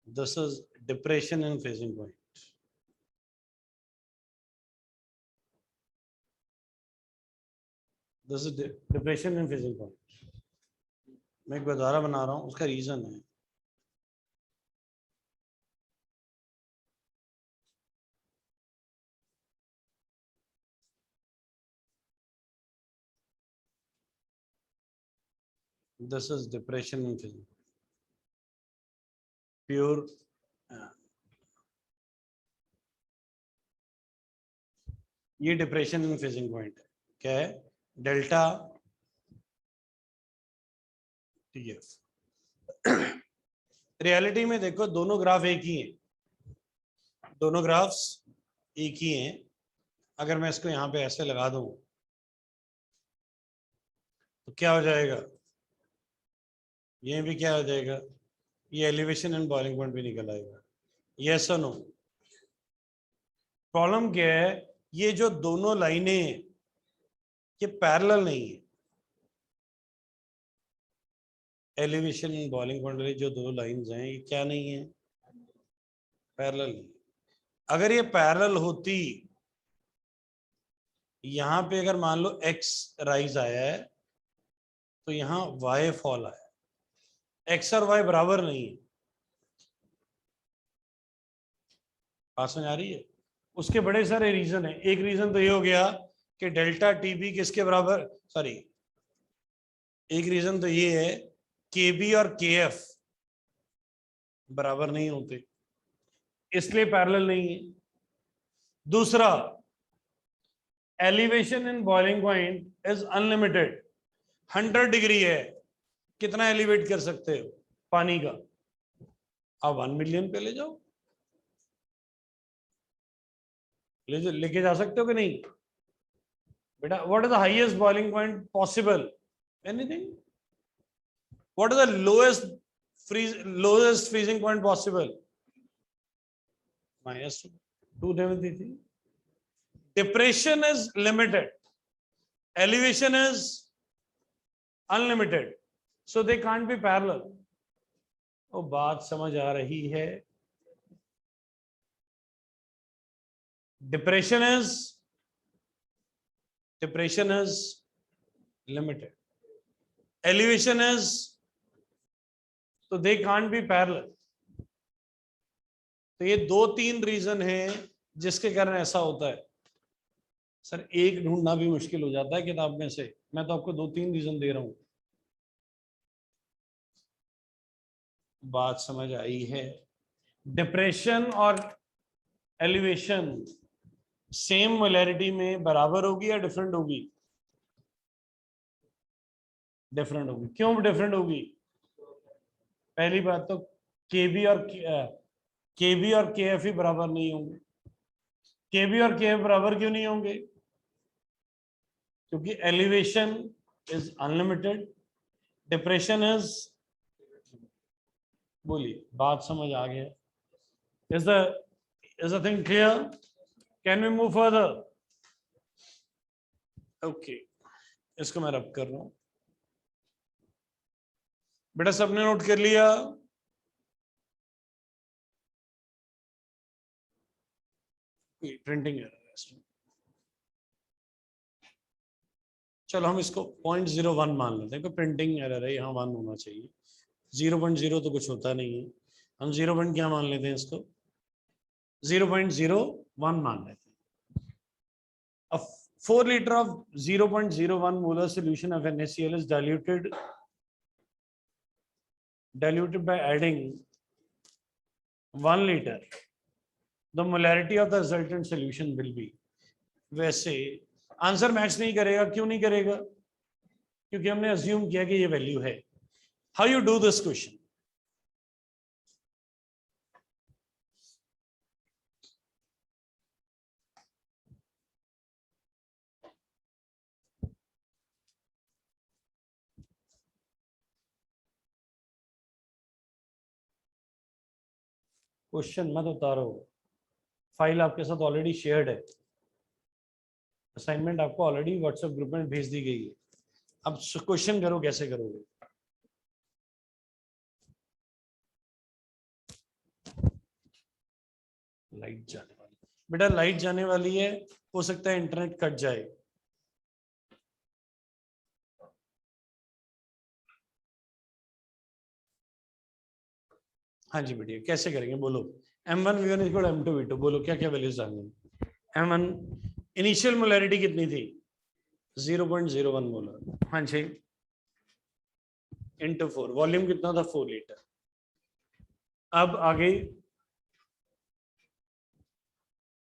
this is depression and freezing point. This is depression and freezing point. मैं एक दोबारा बना रहा हूँ, उसका रीजन है, this is depression and freezing point. Pure ये डिप्रेशन इन फ्रीजिंग पॉइंट है। क्या है? Delta TF. रियलिटी में देखो, दोनों ग्राफ एक ही हैं, दोनों ग्राफ्स एक ही हैं। अगर मैं इसको यहां पे ऐसे लगा दूं तो क्या हो जाएगा? ये भी क्या हो जाएगा? ये एलिवेशन एंड बॉइलिंग पॉइंट भी निकल आएगा। यस और नो? प्रॉब्लम क्या है, ये जो दोनों लाइनें ये पैरेलल नहीं है। एलिवेशन एंड बॉइलिंग पॉइंट वाली जो दो लाइंस हैं ये क्या नहीं है? पैरेलल नहीं। अगर ये पैरेलल होती, यहां पे अगर मान लो x राइज आया है तो यहां y फॉल आया, x और y बराबर नहीं है। बात समझ आ रही है? उसके बड़े सारे रीजन है। एक रीजन तो ये हो गया कि डेल्टा टीबी किसके बराबर, सॉरी, एक रीजन तो ये है केबी और केएफ बराबर नहीं होते, इसलिए पैरेलल नहीं है। दूसरा, elevation in boiling point is unlimited, 100 degree है, कितना एलिवेट कर सकते हो पानी का? आप 1 मिलियन पे ले जाओ, लेके जा सकते हो कि नहीं बेटा? What is the highest boiling point possible? Anything? What is the lowest freezing point possible? -2 देती थी. Depression is limited, elevation is unlimited, so they can't be parallel. वो बात समझ आ रही है? Depression is limited, elevation is, so they can't be parallel. तो ये 2-3 reason है जिसके कारण ऐसा होता है. सर एक ढूंढना भी मुश्किल हो जाता है किताब में से, मैं तो आपको 2-3 रीजन दे रहा हूं. बात समझ आई है? डिप्रेशन और एलिवेशन सेम मोलैरिटी में बराबर होगी या डिफरेंट होगी? डिफरेंट होगी. क्यों डिफरेंट होगी? पहली बात तो केबी और केएफ ही बराबर नहीं होंगे. केबी और केएफ बराबर क्यों नहीं होंगे? क्योंकि elevation is unlimited, depression is, बोलिए बात समझ आ गया? Is the thing clear? Can we move further? Okay, इसको मैं रब कर रहा हूं. बेटा सबने नोट कर लिया? Printing error. चलो हम इसको 0.01 मान लेते हैं कि प्रिंटिंग एरर है, यहाँ 1 होना चाहिए. 0.0 तो कुछ होता नहीं है. हम 0. क्या मान लेते हैं इसको? 0.01 मान लेते हैं. A 4 liter of 0.01 molar solution of NaCl is diluted by adding 1 liter. The molarity of the resultant solution will be. वैसे आंसर मैच नहीं करेगा. क्यों नहीं करेगा? क्योंकि हमने अज्यूम किया कि ये वैल्यू है. How you do this question? Question मत उतारो, फाइल आपके साथ ऑलरेडी शेयर्ड है. असाइनमेंट आपको ऑलरेडी व्हाट्सएप ग्रुप में भेज दी गई है. अब क्वेश्चन करो. कैसे करोगे? लाइट जाने वाली. बेटा लाइट जाने वाली है, हो सकता है इंटरनेट कट जाए. हाँ जी बेटिया, कैसे करेंगे बोलो? M1 V1 equal M2 V2. बोलो क्या क्या वैल्यूज आएंगे? M1 इनिशियल मोलैरिटी कितनी थी? 0.01 मोलर. हाँ जी. इंटू 4. वॉल्यूम कितना था? 4 लीटर. अब आगे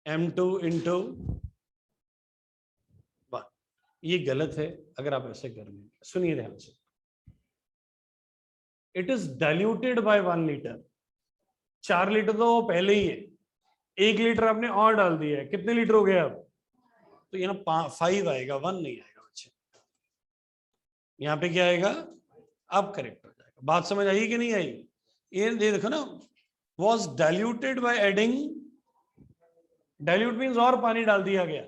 M2 इंटू 1. ये गलत है अगर आप ऐसे करेंगे. सुनिए ध्यान से. It is diluted by 1 litre. 4 litre तो पहले ही है. 1 लीटर आपने और डाल दिया है. कितने लीटर हो गया अब? तो यहाँ 5 आएगा, 1 नहीं आएगा बच्चे. यहाँ पे क्या आएगा? अब करेक्ट हो जाएगा. बात समझ आई कि नहीं आई? ये देखो ना, was diluted by adding. Dilute means और पानी डाल दिया गया.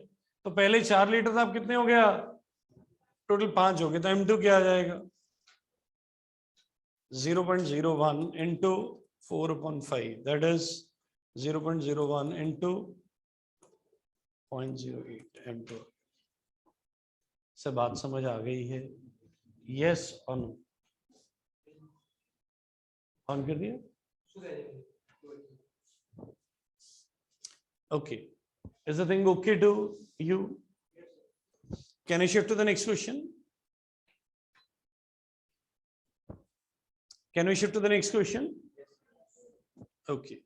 तो पहले 4 लीटर था, अब कितने हो गया? टोटल 5 हो गए. तो M2 क्या आ जाएगा? 0.01 into 4/5. That is 0.01 into 0.08 M2. से बात समझ आ गई है? यस और नो? ऑन कर दिया? Okay. Is the thing okay to you? Can I shift to the next question? Can we shift to the next question? Okay.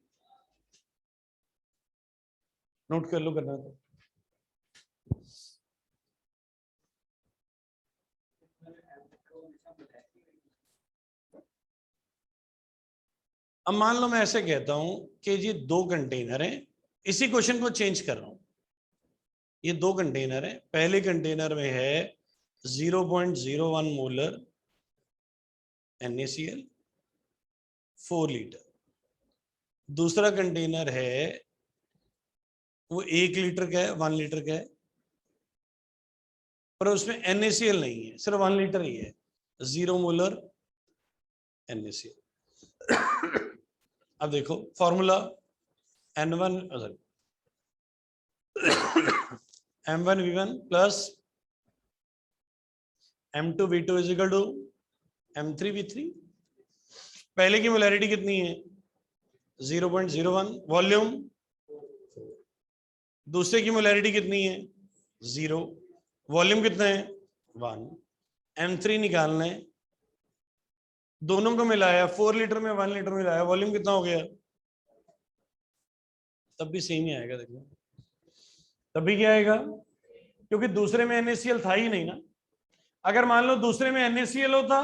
Note कर लो करना तो. अब मान लो मैं ऐसे कहता हूं कि ये 2 कंटेनर हैं. इसी क्वेश्चन को चेंज कर रहा हूं. ये 2 कंटेनर हैं. पहले कंटेनर में है 0.01 मोलर NaCl 4 लीटर. दूसरा कंटेनर है वो 1 लीटर का है, 1 लीटर का है, पर उसमें NaCl नहीं है, सिर्फ 1 लीटर ही है, 0 मोलर NaCl। अब देखो formula N1 M1V1 plus M2V2 is equal to M3V3। पहले की मोलैरिटी कितनी है? 0.01 वॉल्यूम। दूसरे की मोलैरिटी कितनी है? 0। वॉल्यूम कितना है? 1। M3 निकालना है, दोनों को मिलाया, 4 लीटर में 1 लीटर मिलाया, वॉल्यूम कितना हो गया? तब भी सेम ही आएगा। देखो तब भी क्या आएगा, क्योंकि दूसरे में NaCl था ही नहीं ना। अगर मान लो दूसरे में NaCl होता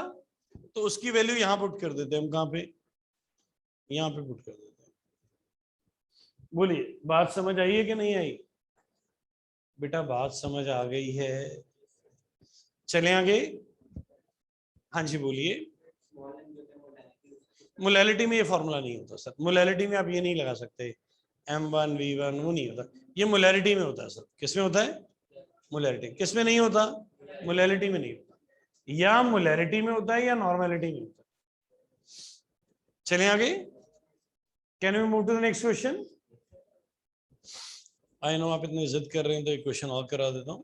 तो उसकी वैल्यू यहां पुट कर देते हम, कहां पे? यहां पे पुट कर देते हैं। बोलिए बात समझ आई है कि नहीं आई? बेटा बात समझ आ गई है, चले आगे। हाँ जी बोलिए। मोलैलिटी में ये फॉर्मूला नहीं होता सर, मोलैलिटी में आप ये नहीं लगा सकते M1V1, वो नहीं होता, ये मोलैलिटी में होता है सर। किसमें होता है? मोलैलिटी। किसमें नहीं होता? मोलैलिटी में नहीं होता, या मोलैरिटी में होता है या नॉर्मेलिटी में होता है। चलें आगे। Can we move to the next question? I know आप इतनी जिद कर रहे हैं तो एक क्वेश्चन और करा देता हूं।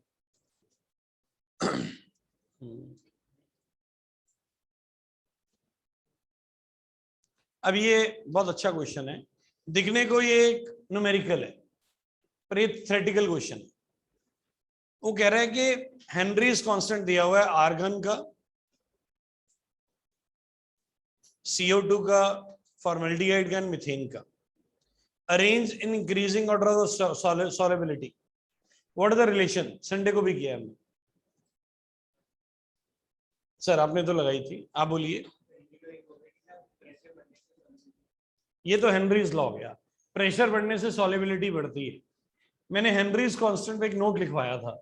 अब ये बहुत अच्छा क्वेश्चन है, दिखने को ये एक न्यूमेरिकल है पर ये थ्योरेटिकल क्वेश्चन है। वो कह रहा है कि हेनरीज कांस्टेंट दिया हुआ है आर्गन का, CO2 का, फॉर्मल्डिहाइड का, मीथेन का, arrange in increasing order of solubility. What is the relation? Sunday को भी किया हमने सर, आपने तो लगाई थी, आप बोलिए। ये तो हेनरीज लॉ गया, प्रेशर बढ़ने से सॉल्युबिलिटी बढ़ती है। मैंने हेनरीज कांस्टेंट पे एक नोट लिखवाया था।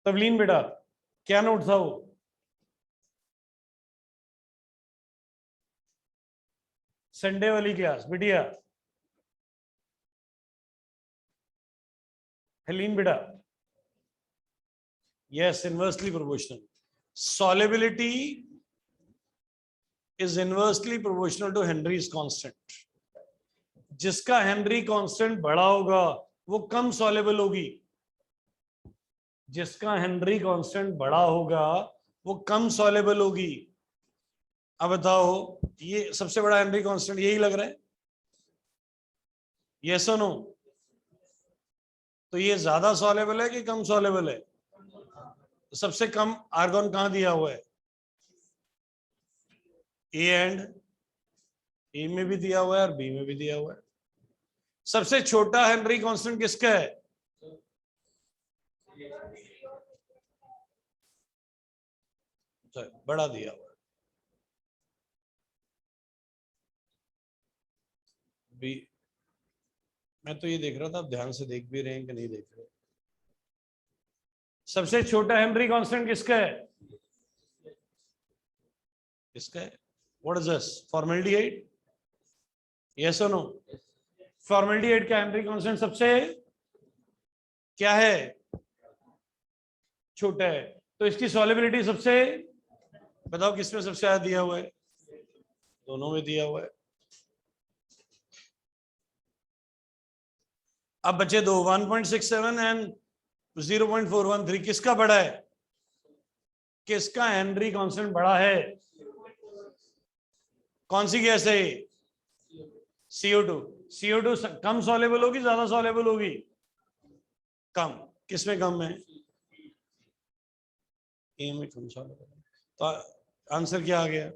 तवलीन बेटा क्या नोट था वो? संडे वाली क्लास बिटिया। हेलीन बेटा, yes, inversely proportional. Solubility is inversely proportional to Henry's constant. जिसका हेनरी कांस्टेंट बड़ा होगा वो कम सॉल्युबल होगी, जिसका हेनरी कांस्टेंट बड़ा होगा वो कम सॉल्युबल होगी। अब बताओ ये सबसे बड़ा हेनरी कांस्टेंट यही लग रहा है, यस और नो? तो ये ज्यादा सॉल्युबल है कि कम सॉल्युबल है? सबसे कम आर्गन कहां दिया हुआ है? ए एंड ए में भी दिया हुआ है और बी में भी दिया हुआ है। सबसे छोटा हेनरी कांस्टेंट किसका है? बड़ा दिया हुआ है बी। मैं तो ये देख रहा था, आप ध्यान से देख भी रहे हैं कि नहीं देख रहे? सबसे छोटा हेनरी कांस्टेंट किसका है? किसका है? What is this? Formaldehyde, yes और नो? फॉर्मल्डिहाइड का हेनरी कांस्टेंट सबसे क्या है? छोटा है, तो इसकी सॉल्युबिलिटी सबसे, बताओ किसमें सबसे ज्यादा दिया हुआ है? दोनों में दिया हुआ है। अब बचे दो, 1.67 एंड 0.413। किसका बड़ा है? किसका हेनरी कांस्टेंट बड़ा है? कौन सी गैस है? CO2। CO2 कम सॉल्युबल होगी ज्यादा सॉल्युबल होगी? कम। किसमें कम है? ए में कम सॉल्युबल। तो आंसर क्या आ गया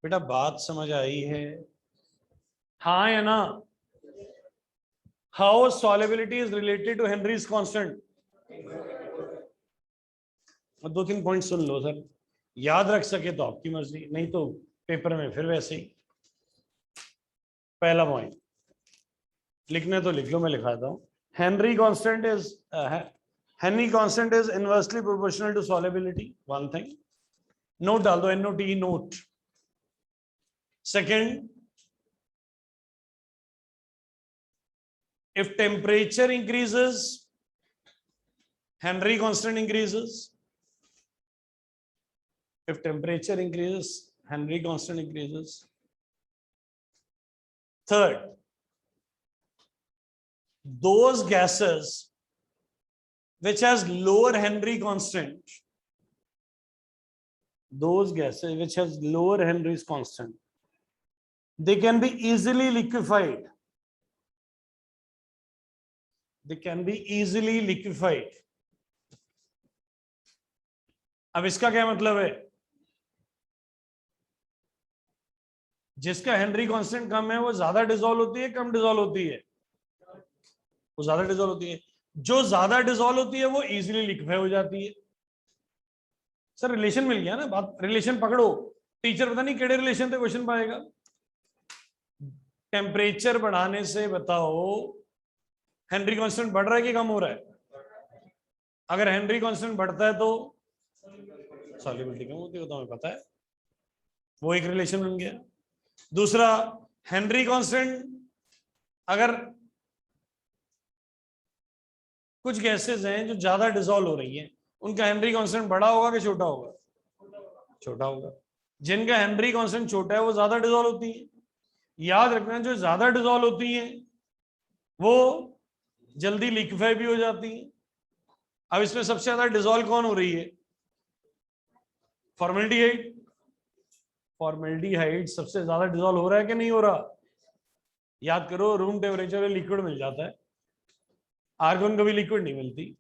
बेटा? बात समझ आई है? हाँ या ना? How solubility is related to Henry's constant? 2-3 point सुन लो सर, याद रख सके तो आपकी मर्जी, नहीं तो पेपर में फिर वैसे ही। पहला पॉइंट लिखने तो लिख लो, मैं लिखा देता हूं। Henry constant is inversely proportional to solubility, one thing. Note डाल दो, NOT, note. Second, if temperature increases, Henry constant increases. If temperature increases, Henry constant increases. Third, those gases which has lower Henry constant, those gases which has lower Henry's constant, they can be easily liquefied. They can be easily liquefied. अब इसका क्या मतलब है? जिसका Henry constant कम है वो ज्यादा dissolve होती है, कम डिसॉल्व होती है? वो ज्यादा डिसॉल्व होती है। जो ज्यादा डिसॉल्व होती है वो इजीली लिक्विफाई हो जाती है। सर रिलेशन मिल गया ना, बात रिलेशन पकड़ो। टीचर पता नहीं केड़े रिलेशन थे क्वेश्चन पाएगा। टेम्परेचर बढ़ाने से बताओ हेनरी कांस्टेंट बढ़ रहा है कि कम हो रहा है? अगर हेनरी कांस्टेंट बढ़ता है तो सॉल्युबिलिटी कम होती है, तो हमें पता है, वो एक रिलेशन बन गया। दूसरा, हेनरी कांस्टेंट, अगर कुछ गैसेस हैं जो ज्यादा डिसॉल्व हो रही हैं, उनका हेनरी कांस्टेंट बड़ा होगा कि छोटा होगा? छोटा होगा। जिनका हेनरी कांस्टेंट छोटा है वो ज्यादा डिसॉल्व होती है। याद रखना, जो ज्यादा डिसॉल्व होती हैं वो जल्दी लिक्विफाई भी हो जाती हैं। अब इसमें सबसे ज्यादा डिसॉल्व कौन हो रही है? फॉर्मेल्डिहाइड। फॉर्मेल्डिहाइड सबसे ज्यादा डिसॉल्व हो रहा है कि नहीं हो रहा? याद करो, रूम टेम्परेचर में लिक्विड मिल जाता है, आर्गन कभी लिक्विड नहीं मिलती।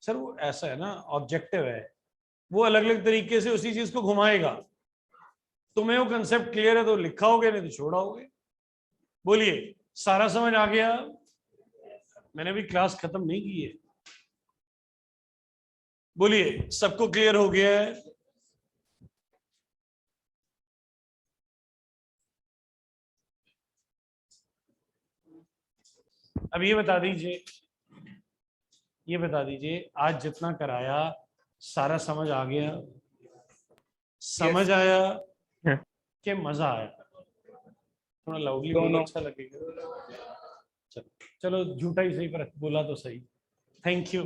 सर वो ऐसा है ना, ऑब्जेक्टिव है, वो अलग अलग तरीके से उसी चीज को घुमाएगा। तुम्हें वो कंसेप्ट क्लियर है तो लिखाओगे, नहीं तो छोड़ाओगे। बोलिए, सारा समझ आ गया? मैंने भी क्लास खत्म नहीं की है। बोलिए, सबको क्लियर हो गया है? अब ये बता दीजिए, आज जितना कराया सारा समझ आ गया? समझ आया कि मजा आया? थोड़ा लाउडली बोलो, अच्छा लगेगा। चलो झूठा ही सही पर बोला तो सही। Thank you.